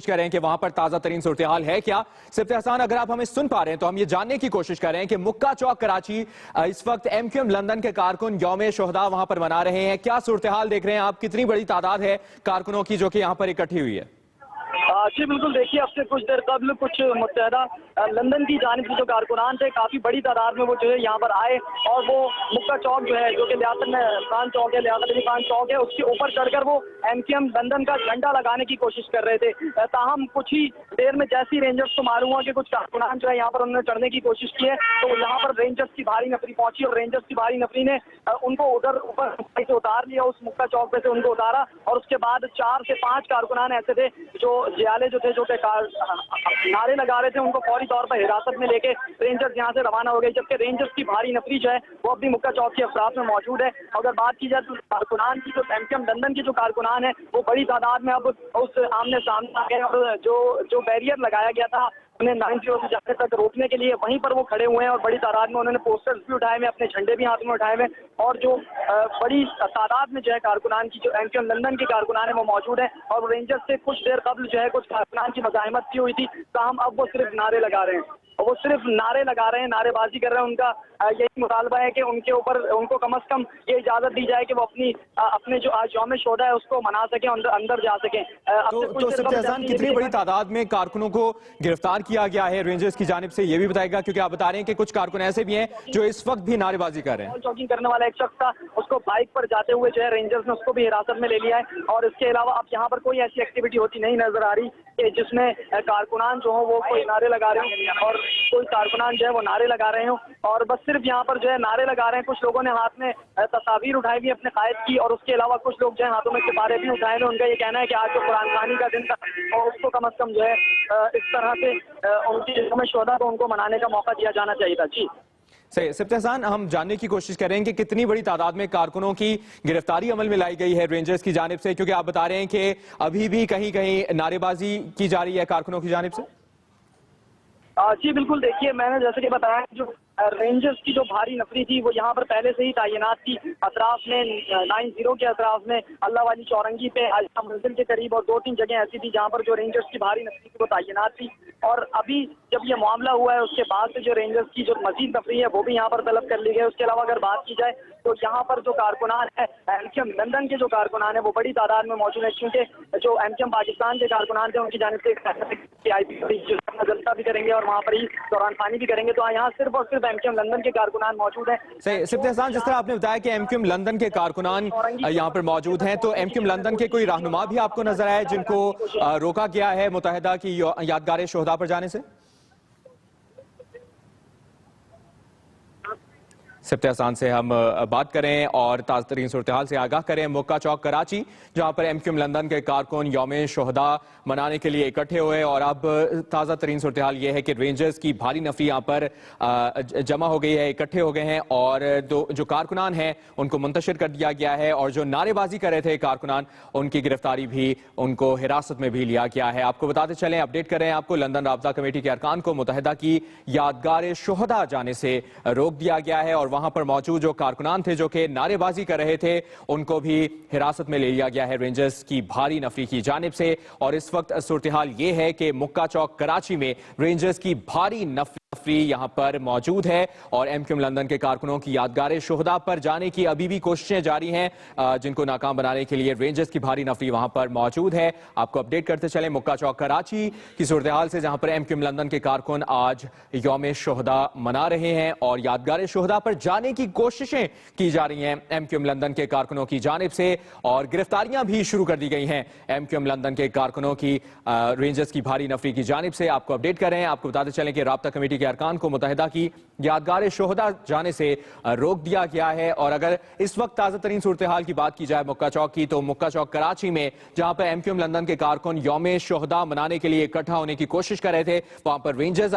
कर रहे हैं कि वहां पर ताजा तरीन सूरत हाल है क्या। सिर्फ एहसान, अगर आप हमें सुन पा रहे हैं तो हम ये जानने की कोशिश कर रहे हैं कि मुक्का चौक कराची इस वक्त एमक्यूएम लंदन के कारकुन यौम शोहदा वहां पर मना रहे हैं। क्या सूरत हाल देख रहे हैं आप, कितनी बड़ी तादाद है कारकुनों की जो कि यहां पर इकट्ठी हुई है? जी बिल्कुल, देखिए अब से कुछ देर कबल कुछ मुत्तहदा लंदन की जानिब से जो कारकुनान थे काफी बड़ी तादाद में वो जो है यहाँ पर आए और वो मुक्का चौक जो है जो कि लियाकत खान चौक है, लियाकत अली खान चौक है, उसके ऊपर चढ़कर वो एमक्यूएम लंदन का झंडा लगाने की कोशिश कर रहे थे। ताहम कुछ ही देर में जैसी रेंजर्स को मालूम हुआ कि कुछ कारकुनान जो है यहाँ पर उन्होंने चढ़ने की कोशिश की है तो यहाँ पर रेंजर्स की भारी नफरी पहुंची और रेंजर्स की भारी नफरी ने उनको उधर ऊपर से उतार लिया, उस मुक्का चौक पे से उनको उतारा और उसके बाद 4 से 5 कारकुनान ऐसे थे जो जियाले जो थे जो नारे लगा रहे थे, उनको फौरी तौर पर हिरासत में लेके रेंजर्स यहाँ से रवाना हो गए, जबकि रेंजर्स की भारी नफरी जो है वो अभी मुक्का चौक के अफराफ में मौजूद है। अगर बात की जाए तो कारकुनान की, जो एमक्यूएम लंदन के जो कारकुनान है वो बड़ी तादाद में अब उस आमने सामने आ गए और जो बैरियर लगाया गया था उन्हें 90 से जाने तक रोकने के लिए वहीं पर वो खड़े हुए हैं और बड़ी तादाद में उन्होंने पोस्टर्स भी उठाए हुए, अपने झंडे भी हाथ में उठाए हुए और जो बड़ी तादाद में जो है कारकुनान की, जो एमक्यूएम लंदन के कारकुनान है वो मौजूद है और रेंजर्स से कुछ देर कबल जो है कुछ कारकुनान की मज़ाहमत की हुई थी, ताहम अब वो सिर्फ नारे लगा रहे हैं। वो सिर्फ नारे लगा रहे हैं, नारेबाजी कर रहे हैं। उनका यही मुतालबा है कि उनके ऊपर उनको कम से कम ये इजाजत दी जाए कि वो अपने जो आज यौम शोहदा है उसको मना सकें, अंदर जा सकें। तो सिर्फ एहसान, कितनी बड़ी तादाद में कारकुनों को गिरफ्तार किया गया है रेंजर्स की जानिब से, ये भी बताएगा, क्योंकि आप बता रहे हैं कि कुछ कारकुन ऐसे भी हैं जो इस वक्त भी नारेबाजी कर रहे हैं। जॉगिंग करने वाला एक शख्स था, उसको बाइक पर जाते हुए जो है रेंजर्स ने उसको भी हिरासत में ले लिया है और इसके अलावा अब यहाँ पर कोई ऐसी एक्टिविटी होती नहीं नजर आ रही कि जिसमें कारकुनान जो हो वो कोई नारे लगा रहे हो और कोई कारकुनान जो है वो नारे लगा रहे हो और बस सिर्फ यहाँ पर जो है नारे लगा रहे हैं। कुछ लोगों ने हाथ में तस्वीर उठाई हुई अपने कायद की और उसके अलावा कुछ लोग जो है हाथों में सितारे भी उठाए हुए। उनका ये कहना है कि आज तो कुरान खानी का दिन था और उसको कम से कम जो है इस तरह से उनकी यौम शोहदा को उनको मनाने का मौका दिया जाना चाहिए था। जी सही, सिर्फ एहसान, हम जानने की कोशिश कर रहे हैं कि कितनी बड़ी तादाद में कारकुनों की गिरफ्तारी अमल में लाई गई है रेंजर्स की जानिब से, क्योंकि आप बता रहे हैं कि अभी भी कहीं कहीं नारेबाजी की जा रही है कारकुनों की जानिब से। जी बिल्कुल, देखिए मैंने जैसे कि बताया जो रेंजर्स की जो भारी नफरी थी वो यहाँ पर पहले से ही तैनात थी। अतराफ में 90 के अतराफ में अल्लाह वाली चौरंगी पे आजा मंजिल के करीब और 2-3 जगह ऐसी थी जहाँ पर जो रेंजर्स की भारी नफरी थी वो तैनात थी और अभी जब ये मामला हुआ है उसके बाद से जो रेंजर्स की जो मजीद नफरी है वो भी यहाँ पर तलब कर ली गई। उसके अलावा अगर बात की जाए तो यहाँ पर जो कारकुनान है एमक्यूएम लंदन के जो कारकुनान है वो बड़ी तादाद में मौजूद है, क्योंकि जो एमक्यूएम पाकिस्तान के कारकुनान थे उनकी जानिब से जलसा भी करेंगे और वहाँ पर ही दौरान पानी भी करेंगे, तो यहाँ सिर्फ और सिर्फ एमक्यूएम लंदन के कारकुनान मौजूद हैं। सही, सिर्फ एहसान, जिस तरह आपने बताया कि एमक्यूएम लंदन के कारकुनान यहाँ पर मौजूद हैं, तो एमक्यूएम लंदन के कोई रहनुमा भी आपको नजर आए जिनको रोका गया है मुत्तहदा की यादगार शोहदा पर जाने से? सिर्फ एहसान से हम बात करें और ताज़ा तरीन सूरत हाल से आगाह करें। मुक्का चौक कराची, जहां पर एमक्यूएम लंदन के कारकुन यौम शोहदा मनाने के लिए इकट्ठे हुए और अब ताज़ा तरीन सूरत हाल यह है कि रेंजर्स की भारी नफरी यहाँ पर जमा हो गई है, इकट्ठे हो गए हैं और जो कारकुनान हैं उनको मुंतशिर कर दिया गया है और जो नारेबाजी कर रहे थे कारकुनान उनकी गिरफ्तारी भी, उनको हिरासत में भी लिया गया है। आपको बताते चलें, अपडेट करें आपको, लंदन राब्ता कमेटी के अरकान को मुत्तहदा की यादगार शोहदा जाने से रोक दिया गया है और वहां पर मौजूद जो कारकुनान थे जो कि नारेबाजी कर रहे थे उनको भी हिरासत में ले लिया गया है रेंजर्स की भारी नफरी की जानिब से। और इस वक्त सूरत हाल ये है कि मुक्का चौक कराची में रेंजर्स की भारी नफरी यहां पर मौजूद है और एमक्यूएम लंदन के कारकुनों की यादगार शोहदा पर जाने की अभी भी कोशिशें जारी हैं, जिनको नाकाम बनाने के लिए रेंजर्स की भारी नफरी वहां पर मौजूद है। आपको अपडेट करते चले मुक्का चौक कराची की सूरत हाल से, जहां पर एमक्यूएम लंदन के कारकुन आज यौम शोहदा मना रहे हैं और यादगार शोहदा पर जाने की कोशिशें की जा रही हैं एमक्यूएम लंदन के कारकुनों की जानिब से और गिरफ्तारियां भी शुरू कर दी गई हैं एमक्यूएम लंदन के कारकुनों की रेंजर्स की भारी नफरी की जानिब से। आपको अपडेट कर रहे हैं, आपको बताते चलें कि राब्ता कमेटी के अरकान को मुत्तहदा की यादगार शोहदा जाने से रोक दिया गया है। और अगर इस वक्त ताज़ा तरीन सूरत हाल की बात की जाए मुक्का चौक की, तो मुक्का चौक कराची में जहां पर एमक्यूएम लंदन के कारकुन यौम शोहदा मनाने के लिए इकट्ठा होने की कोशिश कर रहे थे, वहां पर रेंजर्स